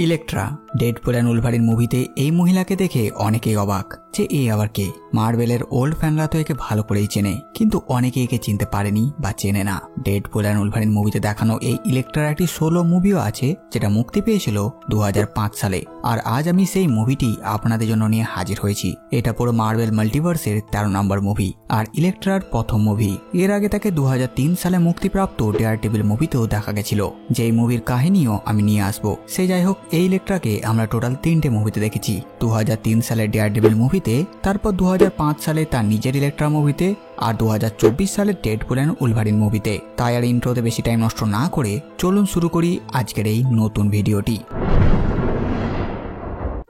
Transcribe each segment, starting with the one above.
Electra Deadpool and Wolverine মুভিতে এই মহিলাকে দেখে অনেকেই অবাক যে এ আবার কে। মার্বেলের ওল্ড ফ্যানরা তো একে ভালো করেই চেনে, কিন্তু অনেকে একে চিনতে পারেনি বা চেনে না। ডেডপুল অ্যান্ড উলভারিন মুভিতে দেখানো এই ইলেকট্রার একটি সোলো মুভিও আছে যেটা মুক্তি পেয়েছিল 2005 সালে। আর আজ আমি সেই মুভিটি আপনাদের জন্য নিয়ে হাজির হয়েছি। এটা পুরো মার্বেল মাল্টিভার্সের 13 নম্বর মুভি আর ইলেকট্রার প্রথম মুভি। এর আগে তাকে 2003 সালে মুক্তিপ্রাপ্ত ডেয়ারডেভিল মুভিতেও দেখা গেছিল, যেই মুভির কাহিনীও আমি নিয়ে আসবো। সে যাই হোক, এই ইলেকট্রাকে আমরা টোটাল 3টে মুভিতে দেখেছি। 2003 সালে ডেয়ারডেভিল মুভিতে, তারপর 2005 সালে তার নিজের ইলেকট্রা মুভিতে, আর 2024 সালে ডেডপুল অ্যান্ড উলভারিন মুভিতে। তাই আর ইন্ট্রোতে বেশি টাইম নষ্ট না করে চলুন শুরু করি আজকের এই নতুন ভিডিওটি।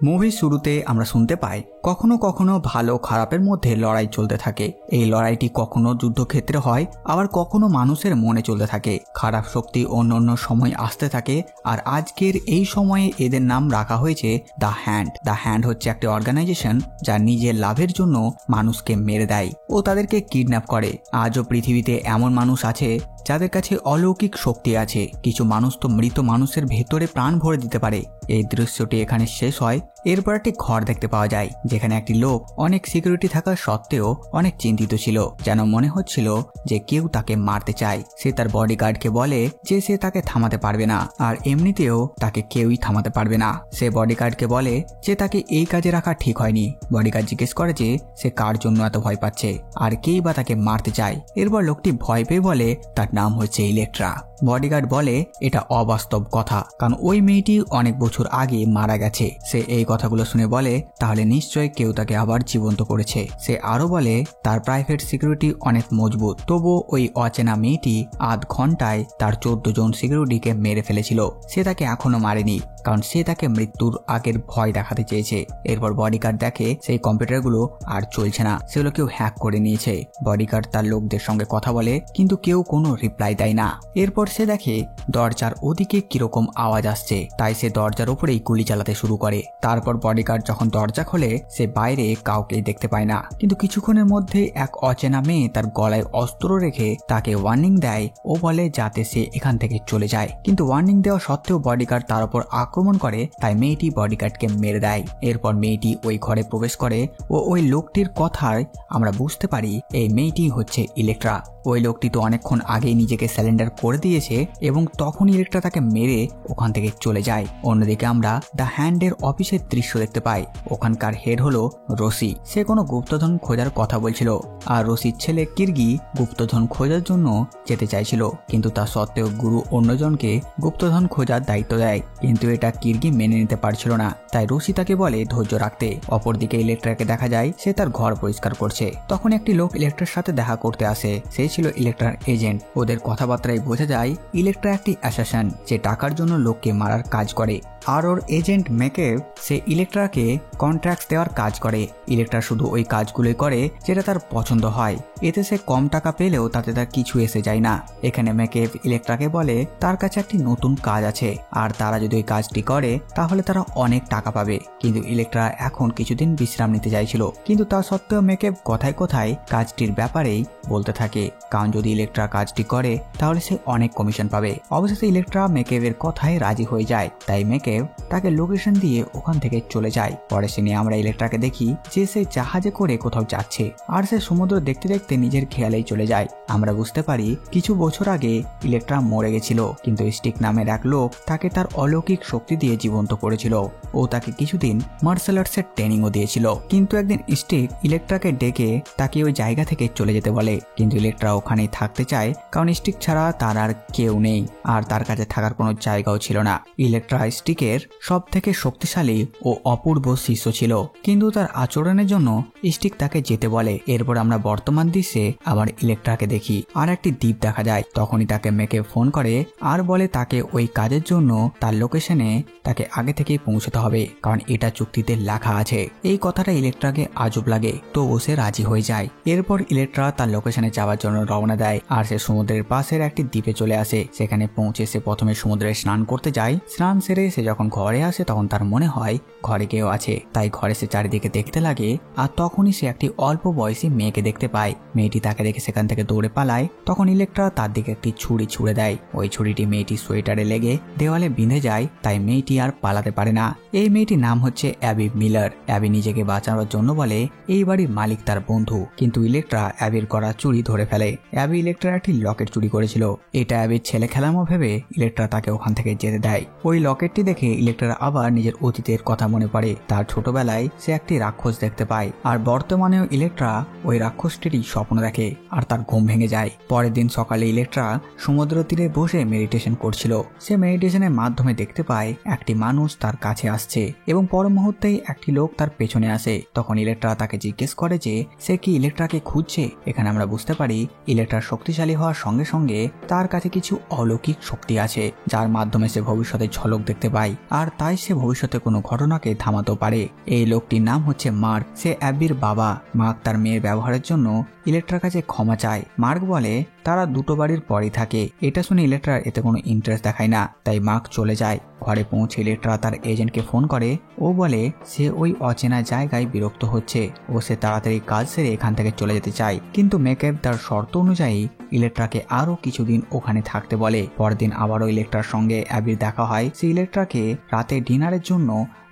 মুভির শুরুতে আমরা শুনতে পাই কখনো কখনো ভালো খারাপের মধ্যে লড়াই চলতে থাকে। এই লড়াইটি কখনো যুদ্ধক্ষেত্রে হয়, আবার কখনো মানুষের মনে চলতে থাকে। খারাপ শক্তি অন্য অন্য সময় আসতে থাকে, আর আজকের এই সময়ে এদের নাম রাখা হয়েছে দ্য হ্যান্ড। দ্য হ্যান্ড হচ্ছে একটি অর্গানাইজেশন যা নিজের লাভের জন্য মানুষকে মেরে দেয় ও তাদেরকে কিডন্যাপ করে। আজও পৃথিবীতে এমন মানুষ আছে যাদের কাছে অলৌকিক শক্তি আছে। কিছু মানুষ তো মৃত মানুষের ভেতরে প্রাণ ভরে দিতে পারে। এই দৃশ্যটি এখানে শেষ হয়। এরপর একটি ঘর দেখতে পাওয়া যায় যেখানে একটি লোক অনেক সিকিউরিটি থাকা সত্ত্বেও অনেক চিন্তিত ছিল, যেন মনে হচ্ছিল যে কেউ তাকে মারতে চায়। সে তার বডিগার্ডকে বলে যে সে তাকে থামাতে পারবে না, আর এমনিতেও তাকে কেউই থামাতে পারবে না। সে বডিগার্ডকে বলে যে তাকে এই কাজে রাখা ঠিক হয়নি। বডিগার্ড জিজ্ঞেস করে যে সে কার জন্য এত ভয় পাচ্ছে আর কেই বা তাকে মারতে চায়। এরপর লোকটি ভয় পেয়ে বলে তার নাম হচ্ছে ইলেকট্রা। বডিগার্ড বলে এটা অবাস্তব কথা, কারণ ওই মেয়েটি অনেক বছর আগে মারা গেছে। সে এই কথাগুলো শুনে বলে তাহলে নিশ্চয়ই কেউ তাকে আবার জীবন্ত করেছে। সে আরো বলে তার প্রাইভেট সিকিউরিটি অনেক মজবুত, তবুও ওই অচেনা মেয়েটি আধ ঘন্টায় তার 14 জন সিকিউরিটিকে মেরে ফেলেছিল। সে তাকে এখনো মারেনি, কারণ সে তাকে মৃত্যুর আগের ভয় দেখাতে চেয়েছে। এরপর বডিগার্ড দেখে সেই কম্পিউটারগুলো আর চলছে না, সেগুলো কেউ হ্যাক করে নিয়েছে। বডিগার্ড তার লোকদের সঙ্গে কথা বলে, কিন্তু কেউ কোনো রিপ্লাই দেয় না। এরপর সে দেখে দরজার ওদিকে কিরকম আওয়াজ আসছে, তাই সে দরজার উপরেই গুলি চালাতে শুরু করে। তারপর বডিগার্ড যখন দরজা খোলে, সে বাইরে কাউকেই দেখতে পায় না, কিন্তু কিছুক্ষণের মধ্যে এক অচেনা মেয়ে তার গলায় অস্ত্র রেখে তাকে ওয়ার্নিং দেয় ও বলে যাতে সে এখান থেকে চলে যায়। কিন্তু ওয়ার্নিং দেওয়া সত্ত্বেও বডিগার্ড তার উপর আক্রমণ করে, তাই মেয়েটি বডিগার্ডকে মেরে দেয়। এরপর মেয়েটি ওই ঘরে প্রবেশ করে ও ওই লোকটির কথায় আমরা বুঝতে পারি এই মেয়েটি হচ্ছে ইলেকট্রা। ওই লোকটি তো অনেকক্ষণ আগেই নিজেকে স্যালেন্ডার করে দিয়েছে এবং তখন ইলেকট্রা তাকে মেরে ওখান থেকে চলে যায়। অন্যদিকে আমরা দ্য হ্যান্ডের অফিসের দৃশ্য দেখতে পাই। ওখানকার হেড হলো রসি। সে কোনো গুপ্তধন খোঁজার কথা বলছিল, আর রসির ছেলে কির্গি গুপ্তধন খোঁজার জন্য যেতে চাইছিল, কিন্তু তা সত্ত্বেও গুরু অন্যজনকে গুপ্তধন খোঁজার দায়িত্ব দেয়। কিন্তু এটা কির্গি মেনে নিতে পারছিল না, তাই রসি তাকে বলে ধৈর্য রাখতে। অপরদিকে ইলেকট্রাকে দেখা যায় সে তার ঘর পরিষ্কার করছে। তখন একটি লোক ইলেকট্রার সাথে দেখা করতে আসে। সে ছিল ইলেকট্রার এজেন্ট। ওদের কথাবার্তায় বোঝা যায় ইলেকট্রা একটি অ্যাসাসিন যে টাকার জন্য লোককে মারার কাজ করে। আর ওর এজেন্ট মেকেভ সে ইলেকট্রাকে কন্ট্রাক্ট দেওয়ার কাজ করে। ইলেকট্রা শুধু ওই কাজগুলোই করে যেটা তার পছন্দ হয়। এতে সে কম টাকা পেলেও তাতে তার কিছু এসে যায় না। এখানে মেকেভ ইলেকট্রাকে বলে তার কাছে একটি নতুন কাজ আছে, আর তারা যদি ওই কাজটি করে তাহলে তারা অনেক টাকা পাবে। কিন্তু ইলেকট্রা এখন কিছুদিন বিশ্রাম নিতে চাইছিল, কিন্তু তা সত্ত্বেও মেকেভ কথায় কথায় কাজটির ব্যাপারেই বলতে থাকে, কারণ যদি ইলেকট্রা কাজটি করে তাহলে সে অনেক কমিশন পাবে। অবশেষে ইলেকট্রা মেকেভের কথায় রাজি হয়ে যায়, তাই মেকেভ তাকে লোকেশন দিয়ে ওখান থেকে চলে যায়। পরে সিনে আমরা ইলেকট্রাকে দেখি যে সে জাহাজে করে কোথাও যাচ্ছে, আর সে সমুদ্র দেখতে দেখতে নিজের খেয়ালেই চলে যায়। আমরা বুঝতে পারি কিছু বছর আগে ইলেকট্রা মরে গেছিল, কিন্তু স্টিক নামের এক লোক তাকে তার অলৌকিক শক্তি দিয়ে জীবন্ত করেছিল ও তাকে কিছুদিন মার্শাল আর্টসের ট্রেনিংও দিয়েছিল। কিন্তু একদিন স্টিক ইলেকট্রাকে ডেকে তাকে ওই জায়গা থেকে চলে যেতে বলে, কিন্তু ইলেকট্রা ওখানেই থাকতে চায়, কারণ স্টিক ছাড়া তার আর কেউ নেই, আর তার কাছে থাকার কোনো জায়গাও ছিল না। ইলেকট্রা স্টিকের সব থেকে শক্তিশালী ও অপূর্ব শিষ্য ছিল, কিন্তু তার আচরণের জন্য স্টিক তাকে যেতে বলে। এরপর আমরা বর্তমান দৃশ্যে আবার ইলেকট্রাকে দেখি, আর একটি দ্বীপ দেখা যায়। তখনই তাকে মেকে ফোন করে আর বলে তাকে ওই কাজের জন্য তার লোকেশনে তাকে আগে থেকেই পৌঁছতে হবে, কারণ এটা চুক্তিতে লেখা আছে। এই কথাটা ইলেকট্রাকে আজব লাগে, তো সে রাজি হয়ে যায়। এরপর ইলেকট্রা তার লোকেশনে যাওয়ার জন্য রওনা দেয়, আর সে সমুদ্রের পাশের একটি দ্বীপে চলে আসে। সেখানে পৌঁছে সে প্রথমে সমুদ্রে স্নান করতে যায়। স্নান সেরে সে যখন ঘরে আসে তখন তার মনে হয় ঘরে কেউ আছে, তাই ঘরে সে চারিদিকে দেখতে লাগে। আর তখনই সে একটি অল্প বয়সী মেয়েকে দেখতে পায়। মেয়েটি তাকে দেখে সেখান থেকে দৌড়ে পালায়। তখন ইলেকট্রা তার দিকে একটি ছুরি ছুঁড়ে দেয়। ওই ছুরিটি মেয়েটির সোয়েটারে লেগে দেওয়ালে বিঁধে যায়, তাই মেয়েটি আর পালাতে পারে না। এই মেয়েটির নাম হচ্ছে অ্যাবি মিলার। অ্যাবি নিজেকে বাঁচানোর জন্য বলে এই বাড়ির মালিক তার বন্ধু, কিন্তু ইলেকট্রা অ্যাবির করা চুরি ধরে ফেলে। অ্যাবি ইলেকট্রার একটি লকেট চুরি করেছিল। এটা অ্যাবির ছেলে খেলামো ভেবে ইলেকট্রা তাকে ওখান থেকে যেতে দেয়। ওই লকেটটি দেখে ইলেকট্রার আবার নিজের অতীতের কথা মনে পড়ে। তার ছোটবেলায় সে একটি রাক্ষস দেখতে পায়, আর বর্তমানেও ইলেকট্রা ওই রাক্ষসটিরই স্বপ্ন দেখে, আর তার ঘুম ভেঙে যায়। পরের দিন সকালে ইলেকট্রা সমুদ্র তীরে বসে মেডিটেশন করছিল। সে মেডিটেশনের মাধ্যমে দেখতে পায় একটি মানুষ তার কাছে আসছে এবং পর মুহূর্তেই একটি লোক তার পেছনে আসে। তখন ইলেকট্রা তাকে জিজ্ঞেস করে যে সে কি ইলেকট্রাকে খুঁজছে। এখানে আমরা বুঝতে পারি ইলেকট্রা শক্তিশালী হওয়ার সঙ্গে সঙ্গে তার কাছে কিছু অলৌকিক শক্তি আছে, যার মাধ্যমে সে ভবিষ্যতে ঝলক দেখতে পায়, আর তাই সে ভবিষ্যতে কোনো ঘটনাকে থামাতে পারে। এই লোকটির নাম হচ্ছে মার্ক। সে অ্যাবির বাবা। মার্ক তার মেয়ের ব্যবহারের জন্য ইলেকট্রার কাছে ক্ষমা চায়। মার্ক বলে তারা দুটো বাড়ির পরই থাকে। এটা শুনে ইলেকট্রার এতে কোনো ইন্টারেস্ট দেখায় না, তাই মার্ক চলে যায়। ঘরে পৌঁছে ইলেকট্রা তার এজেন্টকে ফোন করে। ও বলে সে ওই অচেনা জায়গায় বিরক্ত হচ্ছে ও সে তাড়াতাড়ি কাজ সেরে এখান থেকে চলে যেতে চায়, কিন্তু মেকআপ তার শর্ত অনুযায়ী ইলেকট্রাকে আরো কিছুদিন ওখানে থাকতে বলে। পরদিন আবারও ইলেকট্রার সঙ্গে অ্যাবির দেখা হয়। সে ইলেকট্রাকে রাতে ডিনারের জন্য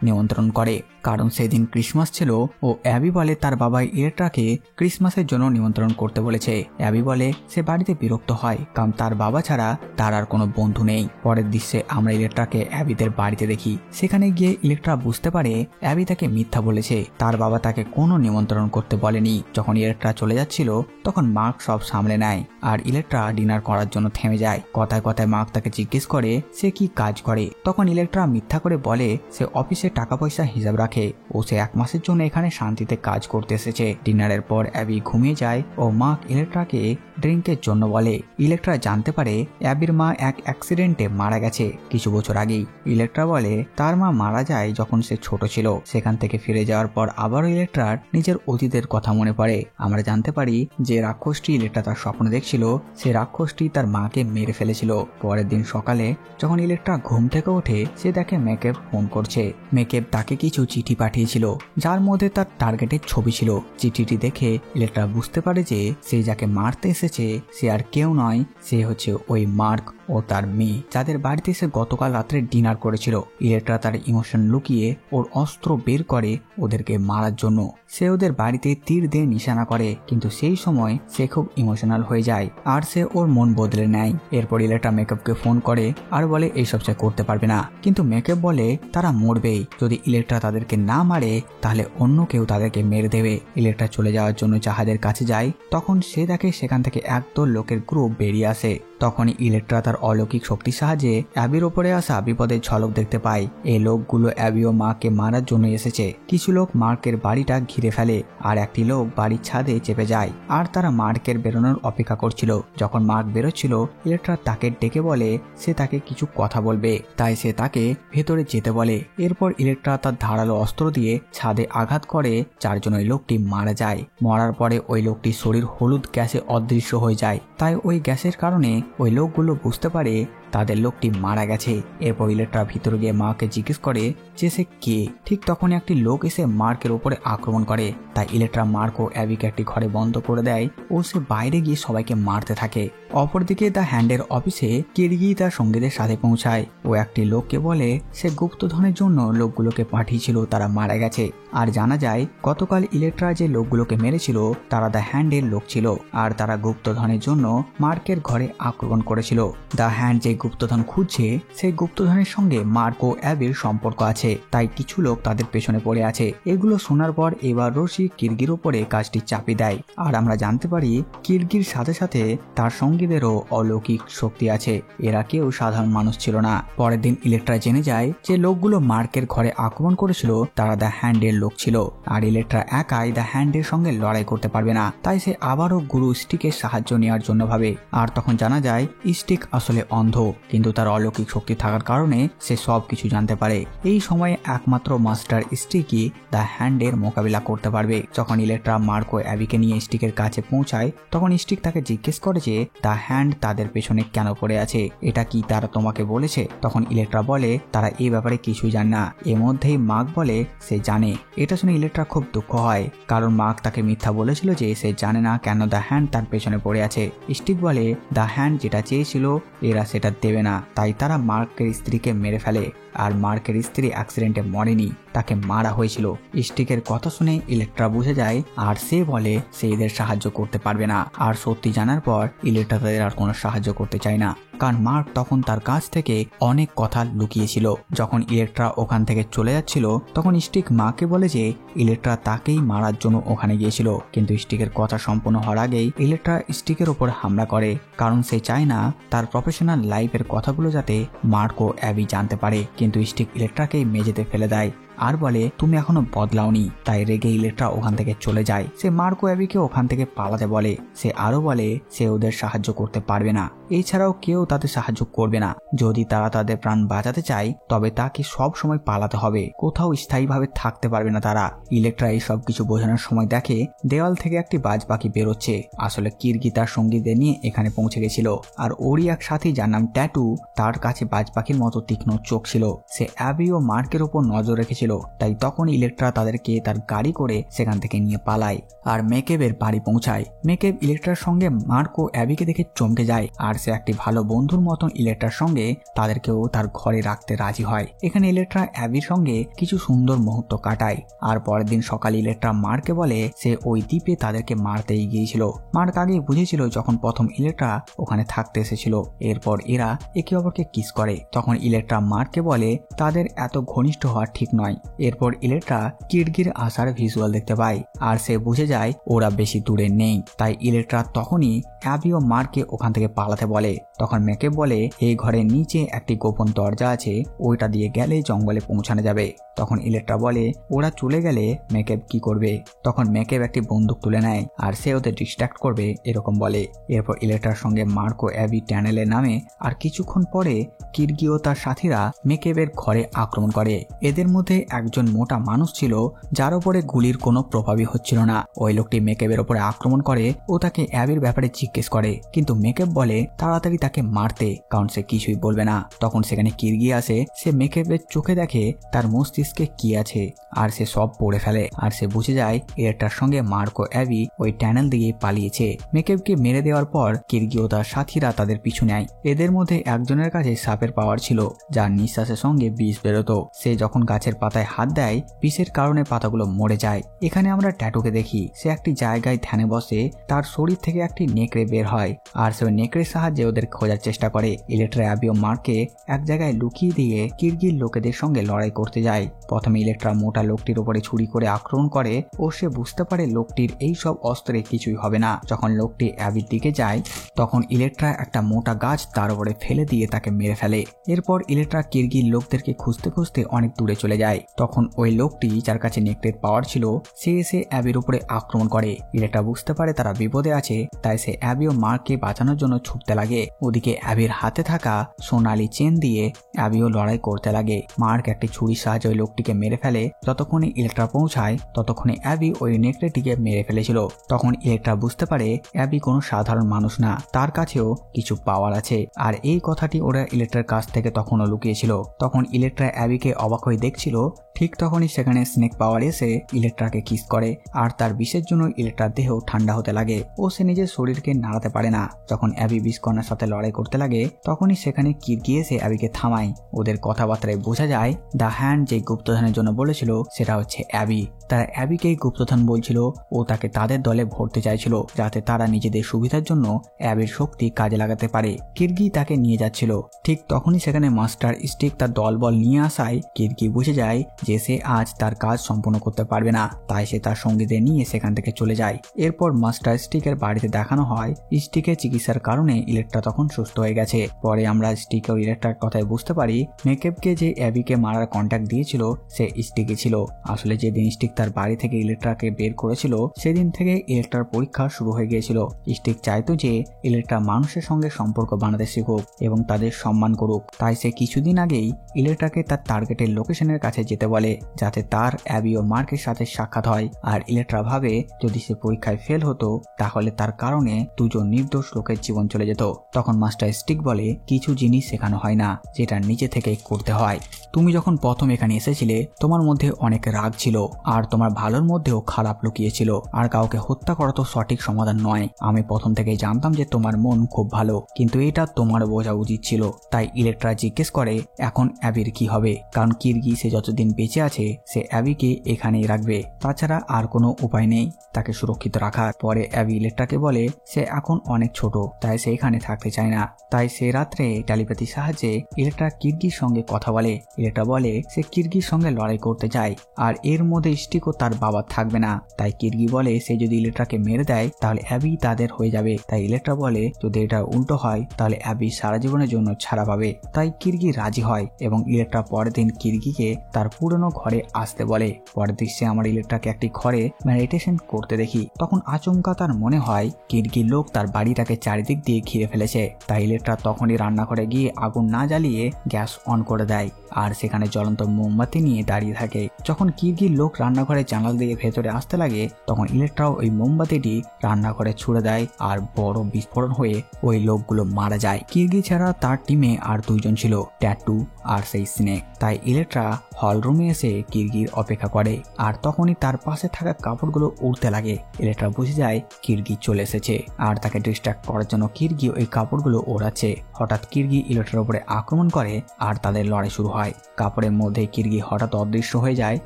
নিমন্ত্রণ করে, কারণ সেদিন ক্রিসমাস ছিল। ও অ্যাবি বলে তার বাবা ইলেকট্রাকে ক্রিসমাসের জন্য নিমন্ত্রণ করতে বলেছে। অ্যাবি বলে সে বাড়িতে বিরক্ত হয়, কারণ তার বাবা ছাড়া তার আর কোনো বন্ধু নেই। পরের দৃশ্যে আমরা ইলেকট্রাকে অ্যাবিদের বাড়িতে দেখি। সেখানে গিয়ে ইলেকট্রা বুঝতে পারে অ্যাবি তাকে মিথ্যা বলেছে, তার বাবা তাকে কোনো নিমন্ত্রণ করতে বলেনি। যখন ইলেকট্রা চলে যাচ্ছিল তখন মার্ক সব সামলে নেয়, আর ইলেকট্রা ডিনার করার জন্য থেমে যায়। কথায় কথায় মার্ক তাকে জিজ্ঞেস করে সে কি কাজ করে। তখন ইলেকট্রা মিথ্যা করে বলে সে অফিসে টাকা পয়সা হিসাব রাখে ও সে 1 মাসের জন্য এখানে শান্তিতে কাজ করতে এসেছে। ডিনারের পর অ্যাবি ঘুমিয়ে যায় ও মার্ক ইলেকট্রাকে ড্রিঙ্কের জন্য বলে। ইলেকট্রা জানতে পারে অ্যাবির মা এক অ্যাক্সিডেন্টে মারা গেছে কিছু বছর আগেই। ইলেকট্রা বলে তার মা মারা যায় যখন সে ছোট ছিল। সেখান থেকে ফিরে যাওয়ার পর আবারও ইলেকট্রার নিজের অতীতের কথা মনে পড়ে। আমরা জানতে পারি যে রাক্ষসটি ইলেকট্রা তার স্বপ্ন দেখছিল সে রাক্ষসটি তার মাকে মেরে ফেলেছিল। পরের দিন সকালে যখন ইলেকট্রা ঘুম থেকে ওঠে সে দেখে মেকআপ ফোন করছে। মেকআপ তাকে কিছু চিঠি পাঠিয়েছিল যার মধ্যে তার টার্গেটের ছবি ছিল। চিঠিটি দেখে ইলেকট্রা বুঝতে পারে যে সে যাকে মারতে এসেছে সে আর কেউ নয়, সে হচ্ছে ওই মার্ক ও তার মেয়ে, যাদের বাড়িতে সে গতকাল রাত্রে ডিনার করেছিল। ইলেকট্রা তার ইমোশন লুকিয়ে ওর অস্ত্র বের করে ওদেরকে মারার জন্য। সে ওদের বাড়িতে তীর দিয়ে নিশানা করে, কিন্তু সেই সময় সে খুব ইমোশনাল হয়ে যায় আর সে ওর মন বদলে নেয়। এরপর ইলেকট্রা মেকআপকে ফোন করে আর বলে এইসব সে করতে পারবে না, কিন্তু মেকআপ বলে তারা মরবেই। যদি ইলেকট্রা তাদেরকে না মারে তাহলে অন্য কেউ তাদেরকে মেরে দেবে। ইলেকট্রা চলে যাওয়ার জন্য জাহাজের কাছে যায়, তখন সে দেখে সেখান থেকে একদল লোকের গ্রুপ বেরিয়ে আসে। তখনই ইলেকট্রা তার অলৌকিক শক্তির সাহায্যে অ্যাবির ওপরে আসা বিপদের ঝলক দেখতে পায়। এই লোকগুলো অ্যাবি ও মাকে মারার জন্য এসেছে। কিছু লোক মার্কের বাড়িটা ঘিরে ফেলে আর একটি লোক বাড়ির ছাদে চেপে যায়, আর তারা মার্কের বেরোনোর অপেক্ষা করছিল। যখন মার্ক বেরোচ্ছিল ইলেকট্রা তাকে ডেকে বলে সে তাকে কিছু কথা বলবে, তাই সে তাকে ভেতরে যেতে বলে। এরপর ইলেকট্রা তার ধারালো অস্ত্র দিয়ে ছাদে আঘাত করে, যার জন্য ওই লোকটি মারা যায়। মরার পরে ওই লোকটির শরীর হলুদ গ্যাসে অদৃশ্য হয়ে যায়, তাই ওই গ্যাসের কারণে ওই লোকগুলো বুঝতে পারে তাদের লোকটি মারা গেছে। এরপর ইলেকট্রা ভিতরে গিয়ে মাকে জিজ্ঞেস করে যে সে কে। ঠিক তখনই একটি লোক এসে মার্কের উপরে আক্রমণ করে, তাই ইলেকট্রা মার্ক ও অ্যাবিকে একটি ঘরে বন্ধ করে দেয় ও সে বাইরে গিয়ে সবাইকে মারতে থাকে। অপরদিকে দ্য হ্যান্ডের অফিসে কিরগি তার সঙ্গীদের সাথে পৌঁছায় ও একটি লোককে বলে সে গুপ্তধনের জন্য লোকগুলোকে পাঠিয়েছিল, তারা মারা গেছে। আর জানা যায় গতকাল ইলেকট্রা যে লোকগুলোকে মেরেছিল তারা দ্য হ্যান্ডের লোক ছিল, আর তারা গুপ্তধনের জন্য মার্কের ঘরে আক্রমণ করেছিল। দ্য হ্যান্ড যে গুপ্তধন খুঁজছে সেই গুপ্তধনের সঙ্গে মার্ক ও অ্যাবির সম্পর্ক আছে, তাই কিছু লোক তাদের পেছনে পড়ে আছে। এগুলো শোনার পর এবার রশি কিরগির উপরে কাজটি চাপিয়ে দেয়, আর আমরা জানতে পারি কিরগির সাথে সাথে তার সঙ্গীদেরও অলৌকিক শক্তি আছে। এরা কেউ সাধারণ মানুষ ছিল না। পরের দিন ইলেকট্রা জেনে যায় যে লোকগুলো মার্কের ঘরে আক্রমণ করেছিল তারা দ্য হ্যান্ডের লোক ছিল, আর ইলেকট্রা একাই দ্য হ্যান্ডের সঙ্গে লড়াই করতে পারবে না, তাই সে আবারও গুরু স্টিকের সাহায্য নেওয়ার জন্য ভাবে। আর তখন জানা যায় স্টিক আসলে অন্ধ, কিন্তু তার অলৌকিক শক্তি থাকার কারণে সে সব কিছু জানতে পারে। এই সময়ে একমাত্র মাস্টার স্টিকই দ্য হ্যান্ডের মোকাবিলা করতে পারবে। যখন ইলেকট্রা মার্ক ও অ্যাবিকে নিয়ে স্টিকের কাছে পৌঁছায় তখন স্টিক তাকে জিজ্ঞেস করে যে দ্য হ্যান্ড তাদের পেছনে কেন পড়ে আছে, এটা কি তারা তোমাকে বলেছে? তখন ইলেকট্রা বলে তারা এই ব্যাপারে কিছুই জানে না। এর মধ্যেই মার্ক বলে সে জানে। এটা শুনে ইলেকট্রা খুব দুঃখ হয়, কারণ মার্ক তাকে মিথ্যা বলেছিল যে সে জানে না কেন দ্য হ্যান্ড তার পেছনে পড়ে আছে। স্টিক বলে দ্য হ্যান্ড যেটা চেয়েছিল এরা সেটা দেবে না, তাই তারা মার্কের স্ত্রীকে মেরে ফেলে। আর মার্কের স্ত্রী অ্যাক্সিডেন্টে মরেনি, তাকে মারা হয়েছিল। স্টিকের কথা শুনে ইলেকট্রা বুঝে যায় আর সে বলে সে এদের সাহায্য করতে পারবে না। আর সত্যি জানার পর ইলেকট্রা তাদের আর কোনো সাহায্য করতে চায় না, কারণ মার্ক তখন তার কাছ থেকে অনেক কথা লুকিয়েছিল। যখন ইলেকট্রা ওখান থেকে চলে যাচ্ছিল তখন স্টিক মাকে বলে যে ইলেকট্রা তাকেই মারার জন্য ওখানে গিয়েছিল, কিন্তু স্টিকের কথা সম্পূর্ণ হওয়ার আগেই ইলেকট্রা স্টিকের ওপর হামলা করে, কারণ সে চায় না তার প্রফেশনাল লাইফের কথাগুলো যাতে মার্ক ও অ্যাবি জানতে পারে। কিন্তু স্টিক ইলেকট্রাকেই মেঝেতে ফেলে দেয় আর বলে তুমি এখনো বদলাওনি। তাই রেগে ইলেকট্রা ওখান থেকে চলে যায়। সে মার্ক ও অ্যাবিকে ওখান থেকে পালাতে বলে। সে আরো বলে সে ওদের সাহায্য করতে পারবে না, এছাড়াও কেউ তাদের সাহায্য করবে না। যদি তারা তাদের প্রাণ বাঁচাতে চায় তবে তাকে সব সময় পালাতে হবে, কোথাও স্থায়ীভাবে থাকতে পারবে না তারা। ইলেকট্রা এই সব কিছু বোঝানোর সময় দেখে দেওয়াল থেকে একটি বাজ পাখি বেরোচ্ছে। আসলে কিরগি তার সঙ্গীদের নিয়ে এখানে পৌঁছে গেছিল, আর ওরই এক সাথী যার নাম ট্যাটু, তার কাছে বাজ পাখির মতো তীক্ষ্ণ চোখ ছিল। সে অ্যাবি ও মার্কের উপর নজর রেখেছিল, তাই তখন ইলেকট্রা তাদেরকে তার গাড়ি করে সেখান থেকে নিয়ে পালায় আর মেকেবের বাড়ি পৌঁছায়। মেকেব ইলেকট্রার সঙ্গে মার্ক ও অ্যাবিকে দেখে চমকে যায়, আর সে একটি ভালো বন্ধুর মতন ইলেকট্রার সঙ্গে তাদেরকেও তার ঘরে রাখতে রাজি হয়। এখানে ইলেকট্রা অ্যাবির সঙ্গে কিছু সুন্দর মুহূর্ত কাটায়। আর পরের দিন সকালে ইলেকট্রা মার্ককে বলে সে ওই দ্বীপে তাদেরকে মারতেই গিয়েছিল। মার্ক আগেই বুঝেছিল যখন প্রথম ইলেকট্রা ওখানে থাকতে এসেছিল। এরপর এরা একে অপরকে কিস করে। তখন ইলেকট্রা মার্ককে বলে তাদের এত ঘনিষ্ঠ হওয়া ঠিক নয়। এরপর ইলেকট্রা কিরগির আসার ভিজুয়াল দেখতে পায় আর সে বুঝে যায় ওরা বেশি দূরে নেই। তাই ইলেকট্রা তখনই অ্যাবি ও মার্ককে ওখান থেকে পালাতে বলে। তখন মেকেব বলে এই ঘরের নিচে একটি গোপন দরজা আছে, ওইটা দিয়ে গেলে জঙ্গলে পৌঁছানো যাবে। তখন ইলেকট্রা বলে ওরা চলে গেলে মেকেব কি করবে? তখন মেকেব একটি বন্দুক তুলে নেয় আর সে ওদের ডিস্ট্র্যাক্ট করবে এরকম বলে। এরপর ইলেকট্রার সঙ্গে মার্ক ও অ্যাবি ট্যানেলে নামে আর কিছুক্ষণ পরে কিরগি ও তার সাথীরা মেকেবের ঘরে আক্রমণ করে। এদের মধ্যে একজন মোটা মানুষ ছিল যার উপরে গুলির কোনো প্রভাবই হচ্ছিল না। ওই লোকটি মেকেবের উপরে আক্রমণ করে ও তাকে অ্যাবির ব্যাপারে জিজ্ঞেস করে, কিন্তু মেকেব বলে তাড়াতাড়ি তাকে মারতে, কারণ সে কিছুই বলবে না। তখন সেখানে কিরগি আসে। সে মেকেবের চোখে দেখে তার মস্তিষ্কে কি আছে আর সে সব পড়ে ফেলে। আর সে বুঝে যায় এটার সঙ্গে মার্ক ও অ্যাবি ওই ট্যানেল দিয়ে পালিয়েছে। মেকেবকে মেরে দেওয়ার পর কিরগি ও তার সাথীরা তাদের পিছু নেয়। এদের মধ্যে একজনের কাছে সাপের পাওয়ার ছিল, যার নিঃশ্বাসের সঙ্গে বিষ বেরোতো। সে যখন গাছের পাতায় হাত দেয় বিষের কারণে পাতাগুলো মরে যায়। এখানে আমরা ট্যাটুকে দেখি সে একটি জায়গায় ধ্যানে বসে, তার শরীর থেকে একটি নেকড়ে বের হয় আর সে ওই নেকড়ের সাহায্যে ওদের খোঁজার চেষ্টা করে। ইলেকট্রা অ্যাবি ও মার্ককে এক জায়গায় লুকিয়ে দিয়ে কিরগির লোকেদের সঙ্গে লড়াই করতে যায়। প্রথমে ইলেকট্রা মোটা লোকটির উপরে ছুরি করে আক্রমণ করে ও সে বুঝতে পারে লোকটির এই সব অস্ত্রে কিছুই হবে না। যখন লোকটি অ্যাবির দিকে যায় তখন ইলেকট্রা একটা মোটা গাছ তার উপরে ফেলে দিয়ে তাকে মেরে ফেলে। এরপর ইলেকট্রা কিরগির লোকদেরকে খুঁজতে খুঁজতে অনেক দূরে চলে যায়। তখন ওই লোকটি যার কাছে নেকড়ের পাওয়ার ছিল সে এসে অ্যাবির উপরে আক্রমণ করে। ইলেকট্রা বুঝতে পারে তারা বিপদে আছে, তাই সে অ্যাবি ও মার্ককে বাঁচানোর জন্য ছুটতে লাগে। ওদিকে অ্যাবির হাতে থাকা সোনালি চেন দিয়ে অ্যাবিও লড়াই করতে লাগে। মার্ক একটি ছুরির সাহায্যে ওই লোকটিকে মেরে ফেলে। যতক্ষণে ইলেকট্রা পৌঁছায় ততক্ষণে অ্যাবি ওই নেকড়েটিকে মেরে ফেলেছিল। তখন ইলেকট্রা বুঝতে পারে অ্যাবি কোনো সাধারণ মানুষ না, তার কাছেও কিছু পাওয়ার আছে। আর এই কথাটি ওরা ইলেকট্রার কাছ থেকে তখনও লুকিয়েছিল। তখন ইলেকট্রা অ্যাবিকে অবাক হয়ে দেখছিল। ঠিক তখনই সেখানে স্নেক পাওয়ার এসে ইলেকট্রাকে কিস করে আর তার বিষের জন্য ইলেকট্রার দেহ ঠান্ডা হতে লাগে ও সে নিজের শরীরকে নাড়াতে পারে না। যখন অ্যাবি বিষকন্যার সাথে লড়াই করতে লাগে তখনই সেখানে কিরগি এসে অ্যাবিকে থামায়। ওদের কথাবার্তায় বোঝা যায় দ্য হ্যান্ড যে গুপ্তধনের জন্য বলেছিল সেটা হচ্ছে অ্যাবি। তারা অ্যাবিকেই গুপ্তধন বলছিল ও তাকে তাদের দলে ভরতে চাইছিল যাতে তারা নিজেদের সুবিধার জন্য অ্যাবির শক্তি কাজে লাগাতে পারে। কিরগি তাকে নিয়ে যাচ্ছিল। ঠিক তখনই সেখানে মাস্টার স্টিক তার দলবল নিয়ে আসায় কিরগি বুঝে যায় যে সে আজ তার কাজ সম্পূর্ণ করতে পারবে না, তাই সে তার সঙ্গীদের নিয়ে সেখান থেকে চলে যায়। এরপর মাস্টার স্টিকের বাড়িতে দেখানো হয় স্টিকের চিকিৎসার কারণে ইলেকট্রা তখন সুস্থ হয়ে গেছে। পরে আমরা স্টিক ও ইলেকট্রার কথায় বুঝতে পারি মেকআপকে যে অ্যাবিকে মারার কন্ট্যাক্ট দিয়েছিল সে স্টিকই ছিল। আসলে যেদিন স্টিক তার বাড়ি থেকে ইলেকট্রাকে বের করেছিল সেদিন থেকে ইলেকট্রার পরীক্ষা শুরু হয়ে গিয়েছিল। স্টিক চাইতো যে ইলেকট্রা মানুষের সঙ্গে সম্পর্ক বানাতে শিখুক এবং তাদের সম্মান করুক, তাই সে কিছুদিন আগেই ইলেকট্রাকে তার টার্গেটের লোকেশনের কাছে যেতে বলে যাতে তার অ্যাবি ও মার্কের সাথে সাক্ষাৎ হয়। আর ইলেকট্রা ভাবে যদি সে পরীক্ষায় ফেল হতো তাহলে তার কারণে দুজন নির্দোষ লোকের জীবন চলে যেত। তখন মাস্টার স্টিক বলে কিছু জিনিস শেখানো হয় না, যেটা নিজে থেকে করতে হয়। তুমি যখন প্রথম এখানে এসেছিলে তোমার মধ্যে অনেক রাগ ছিল আর তোমার ভালোর মধ্যেও খারাপ লুকিয়েছিল, আর কাউকে হত্যা করা তো সঠিক সমাধান নয়। আমি প্রথম থেকেই জানতাম যে তোমার মন খুব ভালো, কিন্তু এটা তোমার বোঝা উচিত ছিল। তাই ইলেকট্রা জিজ্ঞেস করে এখন অ্যাবির কি হবে, কারণ কিরগি সে যতদিন বেঁচে আছে সে অ্যাবিকে এখানেই রাখবে, তাছাড়া আর কোনো উপায় নেই তাকে সুরক্ষিত রাখার। পরে অ্যাবি ইলেকট্রাকে বলে সে এখন অনেক ছোট, তাই সে এখানে থাকতে চায় না। তাই সে রাত্রে টেলিপ্যাথির সাহায্যে ইলেকট্রা কিরগির সঙ্গে কথা বলে। ইলেকট্রা বলে সে কিরগির সঙ্গে লড়াই করতে চায়, আর এর মধ্যে স্টিকও তার বাবা থাকবে না। তাই কিরগি বলে সে যদি ইলেকট্রাকে মেরে দেয় তাহলে অ্যাবি তাদের হয়ে যাবে। তাই ইলেকট্রা বলে যদি এটা উল্টো হয় তাহলে অ্যাবি সারা জীবনের জন্য ছাড়া পাবে। তাই কিরগি রাজি হয় এবং ইলেকট্রা পরের দিন কিরগিকে তার পুরনো ঘরে আসতে বলে। পরের দৃশ্যে আমরা ইলেকট্রাকে একটি ঘরে মেডিটেশন করতে দেখি। তখন আচমকা তার মনে হয় কিরগির লোক তার বাড়িটাকে চারিদিক দিয়ে ঘিরে ফেলেছে। তাই ইলেকট্রা তখনই রান্নাঘরে গিয়ে আগুন না জ্বালিয়ে গ্যাস অন করে দেয় আর সেখানে জ্বলন্ত মোমবাতি নিয়ে দাঁড়িয়ে থাকে। যখন কিরগির লোক রান্নাঘরে জানাল দিয়ে ভেতরে আসতে লাগে তখন ইলেকট্রাও ওই মোমবাতিটি রান্নাঘরে ছুড়ে দেয় আর বড় বিস্ফোরণ হয়ে ওই লোকগুলো মারা যায়। কিরগি ছাড়া তার টিমে আর দুইজন ছিল, ট্যাটু আর সেই স্নেক। তাই ইলেকট্রা হল রুমে এসে কিরগির অপেক্ষা করে আর তখনই তার পাশে থাকা কাপড়গুলো উড়তে লাগে। ইলেকট্রা বুঝে যায় কিরগি চলে এসেছে আর তাকে ডিস্ট্র্যাক্ট করার জন্য কিরগি ওই কাপড়গুলো ওড়াচ্ছে। হঠাৎ কিরগি ইলেকট্রার উপরে আক্রমণ করে আর তাদের লড়াই শুরু হয়। কাপড়ের মধ্যে কিরগি হঠাৎ অদৃশ্য হয়ে যায়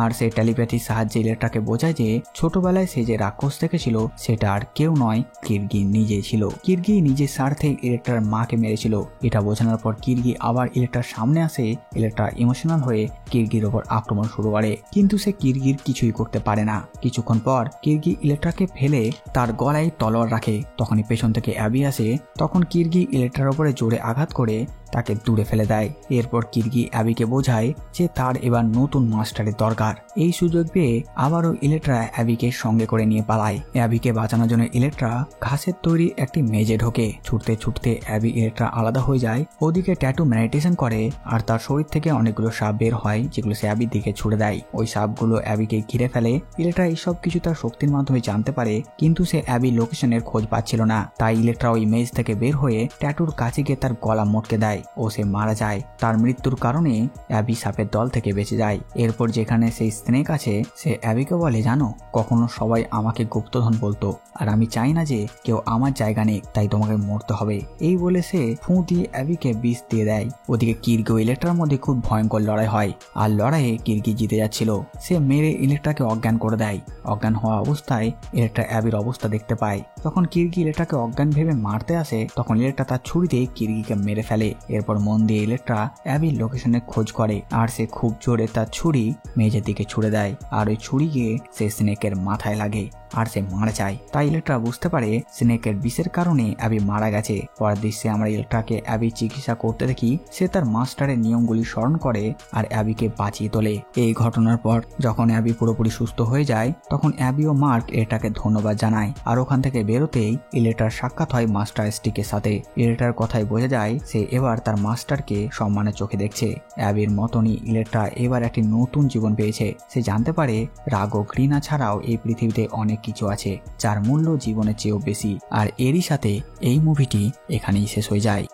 আর সে টেলিপ্যাথির সাহায্যে ইলেকট্রাকে বোঝায় যে ছোটবেলায় সে যে রাক্ষস দেখেছিল সেটা আর কেউ নয়, কিরগি নিজেই ছিল। কিরগি নিজের স্বার্থে ইলেকট্রার মাকে মেরেছিল। এটা বোঝানোর পর কিরগি আবার ইলেকট্রার সামনে আসে। ইলেকট্রা ইমোশনাল হয়ে কিরগির ওপর আক্রমণ শুরু করে, কিন্তু সে কিরগির কিছুই করতে পারে না। কিছুক্ষণ পর কিরগি ইলেকট্রাকে ফেলে তার গলায় তলোয়ার রাখে। তখনই পেছন থেকে অ্যাবি আসে। তখন কিরগি ইলেকট্রার ওপরে জোরে আঘাত করে তাকে দূরে ফেলে দেয়। এরপর কিরগি অ্যাবিকে বোঝায় যে তার এবার নতুন মাস্টারের দরকার। এই সুযোগ পেয়ে আবারও ইলেকট্রা অ্যাবিকে সঙ্গে করে নিয়ে পালায়। অ্যাবিকে বাঁচানোর জন্য ইলেকট্রা ঘাসের তৈরি একটি মেজে ঢোকে। ছুটতে ছুটতে অ্যাবি ইলেকট্রা আলাদা হয়ে যায়। ওদিকে ট্যাটু মেডিটেশন করে আর তার শরীর থেকে অনেকগুলো সাপ বের হয় যেগুলো সে অ্যাবির দিকে ছুড়ে দেয়। ওই সাপগুলো অ্যাবিকে ঘিরে ফেলে। ইলেকট্রা এইসব কিছু তার শক্তির মাধ্যমে জানতে পারে, কিন্তু সে অ্যাবির লোকেশনের খোঁজ পাচ্ছিল না। তাই ইলেকট্রা ওই মেজ থেকে বের হয়ে ট্যাটুর কাছে গিয়ে তার গলা মটকে দেয় ও সে মারা যায়। তার মৃত্যুর কারণে অ্যাবি সাপের দল থেকে বেঁচে যায়। এরপর যেখানে সেই স্নেক আছে সে অ্যাবিকে বলে জানো কখনো সবাই আমাকে গুপ্তধন বলতো আর আমি চাই না যে কেউ আমার জায়গা নেই, তাই তোমাকে মরতে হবে। এই বলে সে ফুঁ দিয়ে অ্যাবিকে বিষ দিয়ে দেয়। ওদিকে কিরগি ও ইলেকট্রার মধ্যে খুব ভয়ঙ্কর লড়াই হয় আর লড়াইয়ে কিরগি জিতে যাচ্ছিল। সে মেরে ইলেকট্রাকে অজ্ঞান করে দেয়। অজ্ঞান হওয়া অবস্থায় ইলেকট্রা অ্যাবির অবস্থা দেখতে পায়। তখন কিরগি ইলেকট্রাকে অজ্ঞান ভেবে মারতে আসে, তখন ইলেকট্রা তার ছুরি দিয়ে কিরগিকে মেরে ফেলে। এরপর মন দিয়ে ইলেকট্রা অ্যাবির লোকেশনে খোঁজ করে আর সে খুব জোরে তার ছুরি মেঝের দিকে ছুড়ে দেয় আর ওই ছুরি গিয়ে সে স্নেকের মাথায় লাগে আর সে মারা যায়। তাই ইলেকট্রা বুঝতে পারে স্নেকের বিষের কারণে অ্যাবি মারা গেছে। পরের দৃশ্যে আমরা ইলেকট্রাকে অ্যাবি চিকিৎসা করতে দেখি। সে তার মাস্টারের নিয়মগুলি স্মরণ করে আর অ্যাবিকে বাঁচিয়ে তোলে। এই ঘটনার পর যখন অ্যাবি পুরোপুরি সুস্থ হয়ে যায় তখন অ্যাবি ও মার্ক এটাকে ধন্যবাদ জানায়। আর ওখান থেকে বেরোতেই ইলেকট্রার সাক্ষাৎ হয় মাস্টার স্টিকের সাথে। ইলেকট্রার কথায় বোঝা যায় সে এবার তার মাস্টারকে সম্মানের চোখে দেখছে। অ্যাবির মতনই ইলেকট্রা এবার একটি নতুন জীবন পেয়েছে। সে জানতে পারে রাগ ও ঘৃণা ছাড়াও এই পৃথিবীতে অনেক কিছু আছে যার মূল্য জীবনের চেয়েও বেশি। আর এরই সাথে এই মুভিটি এখানেই শেষ হয়ে যায়।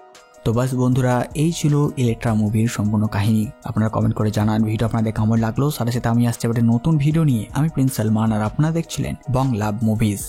তো বাস বন্ধুরা, এই ছিল ইলেকট্রা মুভির সম্পূর্ণ কাহিনী। আপনারা কমেন্ট করে জানান ভিডিও আপনাদের কেমন লাগলো। সাথে সাথে আমি আসছে একটা নতুন ভিডিও নিয়ে। আমি প্রিন্স সালমান আর আপনারা দেখছিলেন বং লাভ মুভিজ।